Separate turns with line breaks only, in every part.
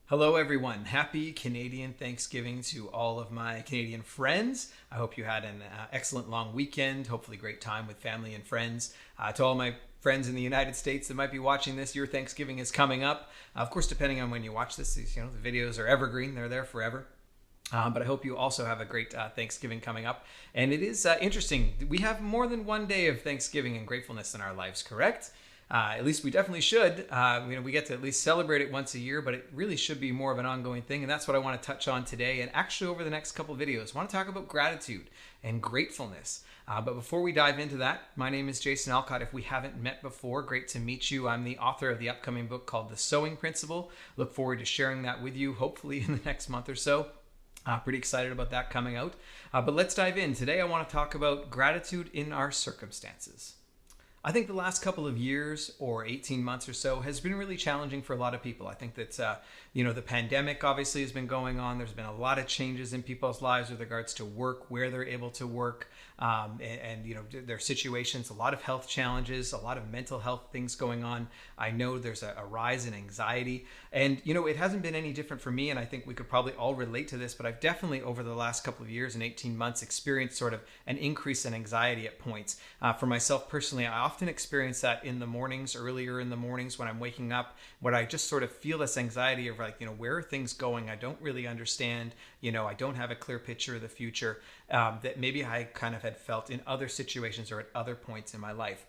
Hello, everyone. Happy Canadian Thanksgiving to all of my Canadian friends. I hope you had an excellent long weekend, hopefully great time with family and friends. To all my friends in the United States that might be watching this, your Thanksgiving is coming up. Of course, depending on when you watch this, the videos are evergreen. They're there forever. But I hope you also have a great Thanksgiving coming up. And it is interesting. We have more than one day of Thanksgiving and gratefulness in our lives, correct? At least we definitely should. We get to at least celebrate it once a year, but it really should be more of an ongoing thing. And that's what I want to touch on today. And actually over the next couple of videos, I want to talk about gratitude and gratefulness. But before we dive into that, my name is Jason Alcott. If we haven't met before, great to meet you. I'm the author of the upcoming book called The Sowing Principle. Look forward to sharing that with you, hopefully in the next month or so. Pretty excited about that coming out. But let's dive in. Today I want to talk about gratitude in our circumstances. I think the last couple of years or 18 months or so has been really challenging for a lot of people. I think that, the pandemic obviously has been going on. There's been a lot of changes in people's lives with regards to work, where they're able to work, and their situations, a lot of health challenges, a lot of mental health things going on. I know there's a rise in anxiety, and, it hasn't been any different for me. And I think we could probably all relate to this, but I've definitely over the last couple of years and 18 months experienced sort of an increase in anxiety at points. For myself personally, I often experience that in the mornings, earlier in the mornings when I'm waking up, when I just sort of feel this anxiety of where are things going? I don't really understand. I don't have a clear picture of the future that maybe I kind of had felt in other situations or at other points in my life.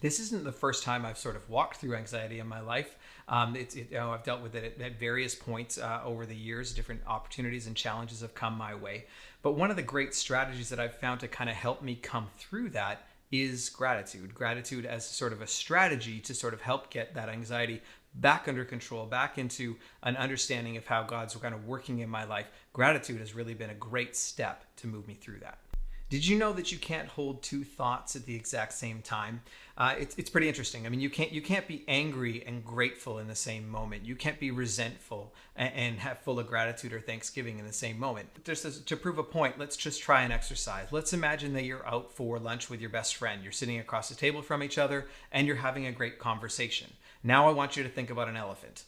This isn't the first time I've sort of walked through anxiety in my life. I've dealt with it at various points over the years. Different opportunities and challenges have come my way. But one of the great strategies that I've found to kind of help me come through that is gratitude. Gratitude as sort of a strategy to sort of help get that anxiety back under control, back into an understanding of how God's kind of working in my life. Gratitude has really been a great step to move me through that. Did you know that you can't hold two thoughts at the exact same time? It's pretty interesting. I mean, you can't be angry and grateful in the same moment. You can't be resentful and have full of gratitude or thanksgiving in the same moment. Just to prove a point, let's just try an exercise. Let's imagine that you're out for lunch with your best friend. You're sitting across the table from each other and you're having a great conversation. Now I want you to think about an elephant.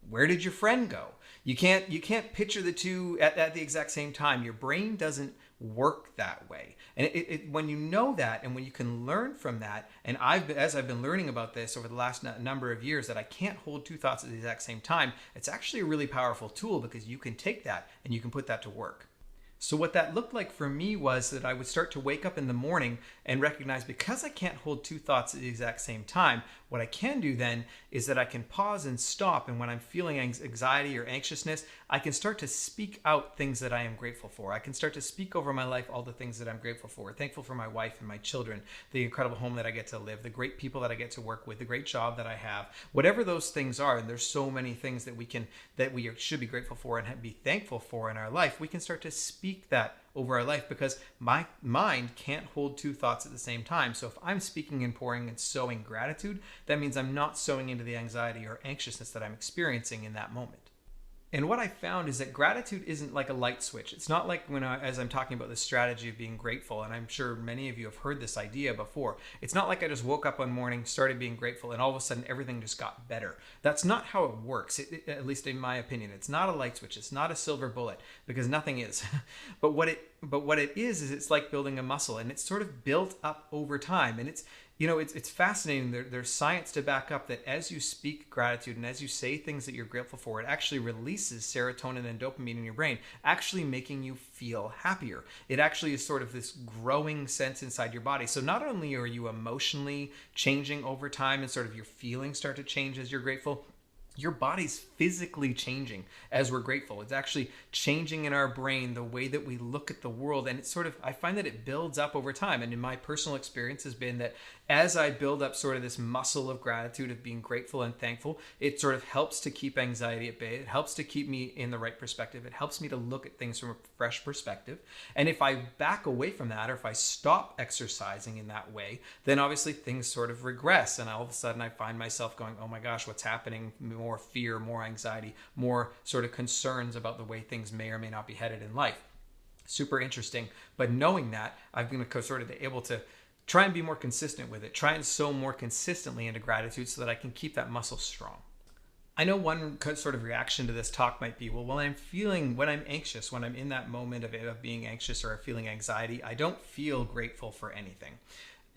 Where did your friend go? You can't picture the two at the exact same time. Your brain doesn't work that way. And when you know that and when you can learn from that, and as I've been learning about this over the last number of years, that I can't hold two thoughts at the exact same time, it's actually a really powerful tool because you can take that and you can put that to work. So what that looked like for me was that I would start to wake up in the morning and recognize, because I can't hold two thoughts at the exact same time, what I can do then is that I can pause and stop. And when I'm feeling anxiety or anxiousness, I can start to speak out things that I am grateful for. I can start to speak over my life all the things that I'm grateful for. Thankful for my wife and my children, the incredible home that I get to live, the great people that I get to work with, the great job that I have, whatever those things are. And there's so many things that we should be grateful for and be thankful for in our life. We can start to speak that over our life because my mind can't hold two thoughts at the same time. So if I'm speaking and pouring and sowing gratitude, that means I'm not sowing into the anxiety or anxiousness that I'm experiencing in that moment. And what I found is that gratitude isn't like a light switch. It's not like as I'm talking about this strategy of being grateful, and I'm sure many of you have heard this idea before. It's not like I just woke up one morning, started being grateful, and all of a sudden everything just got better. That's not how it works, at least in my opinion. It's not a light switch. It's not a silver bullet, because nothing is. But what it is it's like building a muscle, and it's sort of built up over time. And it's fascinating. There's science to back up that as you speak gratitude and as you say things that you're grateful for, it actually releases serotonin and dopamine in your brain, actually making you feel happier. It actually is sort of this growing sense inside your body. So not only are you emotionally changing over time and sort of your feelings start to change as you're grateful, your body's physically changing as we're grateful. It's actually changing in our brain the way that we look at the world. And it's sort of, I find that it builds up over time. And in my personal experience has been that as I build up sort of this muscle of gratitude, of being grateful and thankful, it sort of helps to keep anxiety at bay. It helps to keep me in the right perspective. It helps me to look at things from a fresh perspective. And if I back away from that, or if I stop exercising in that way, then obviously things sort of regress. And all of a sudden I find myself going, oh my gosh, what's happening? More fear, more anxiety, more sort of concerns about the way things may or may not be headed in life. Super interesting. But knowing that, I've been sort of able to try and be more consistent with it, try and sow more consistently into gratitude so that I can keep that muscle strong. I know one sort of reaction to this talk might be, well, when I'm anxious, when I'm in that moment of being anxious or feeling anxiety, I don't feel grateful for anything.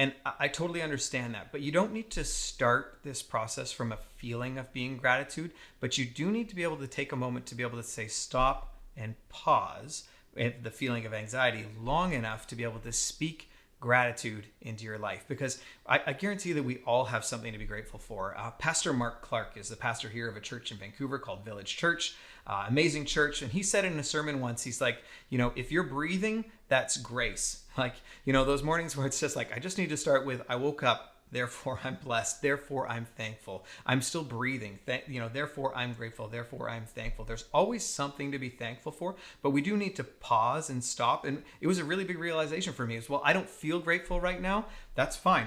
And I totally understand that, but you don't need to start this process from a feeling of being gratitude, but you do need to be able to take a moment to be able to say stop and pause the feeling of anxiety long enough to be able to speak gratitude into your life, because I guarantee that we all have something to be grateful for. Pastor Mark Clark is the pastor here of a church in Vancouver called Village Church, amazing church. And he said in a sermon once, he's like, if you're breathing, that's grace. Like, those mornings where it's just like, I just need to start with, I woke up, therefore I'm blessed, therefore I'm thankful. I'm still breathing, therefore I'm grateful, therefore I'm thankful. There's always something to be thankful for, but we do need to pause and stop. And it was a really big realization for me as well. I don't feel grateful right now. That's fine.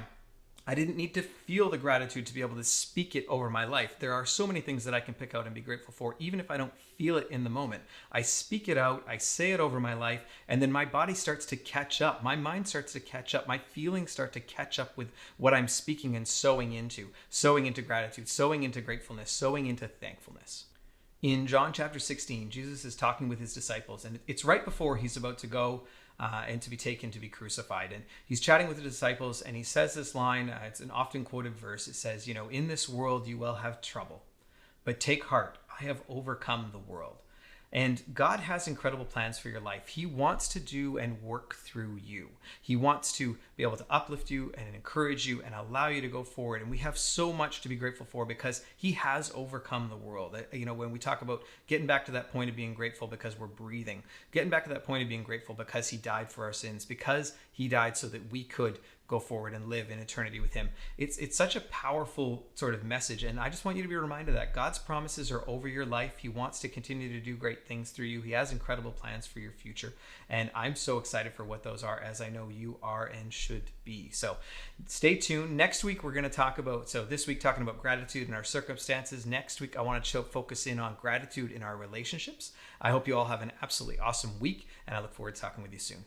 I didn't need to feel the gratitude to be able to speak it over my life. There are so many things that I can pick out and be grateful for, even if I don't feel it in the moment. I speak it out, I say it over my life, and then my body starts to catch up. My mind starts to catch up. My feelings start to catch up with what I'm speaking and sowing into gratitude, sowing into gratefulness, sowing into thankfulness. In John chapter 16, Jesus is talking with his disciples, and it's right before he's about to go and to be taken to be crucified. And he's chatting with the disciples, and he says this line, it's an often quoted verse. It says, in this world you will have trouble, but take heart, I have overcome the world. And God has incredible plans for your life. He wants to do and work through you. He wants to be able to uplift you and encourage you and allow you to go forward. And we have so much to be grateful for because he has overcome the world. When we talk about getting back to that point of being grateful because we're breathing, getting back to that point of being grateful because he died for our sins, because he died so that we could go forward and live in eternity with him. It's such a powerful sort of message. And I just want you to be reminded that God's promises are over your life. He wants to continue to do great things through you. He has incredible plans for your future. And I'm so excited for what those are, as I know you are and should be. So stay tuned. Next week, we're going to talk about, this week talking about gratitude in our circumstances. Next week, I want to focus in on gratitude in our relationships. I hope you all have an absolutely awesome week, and I look forward to talking with you soon.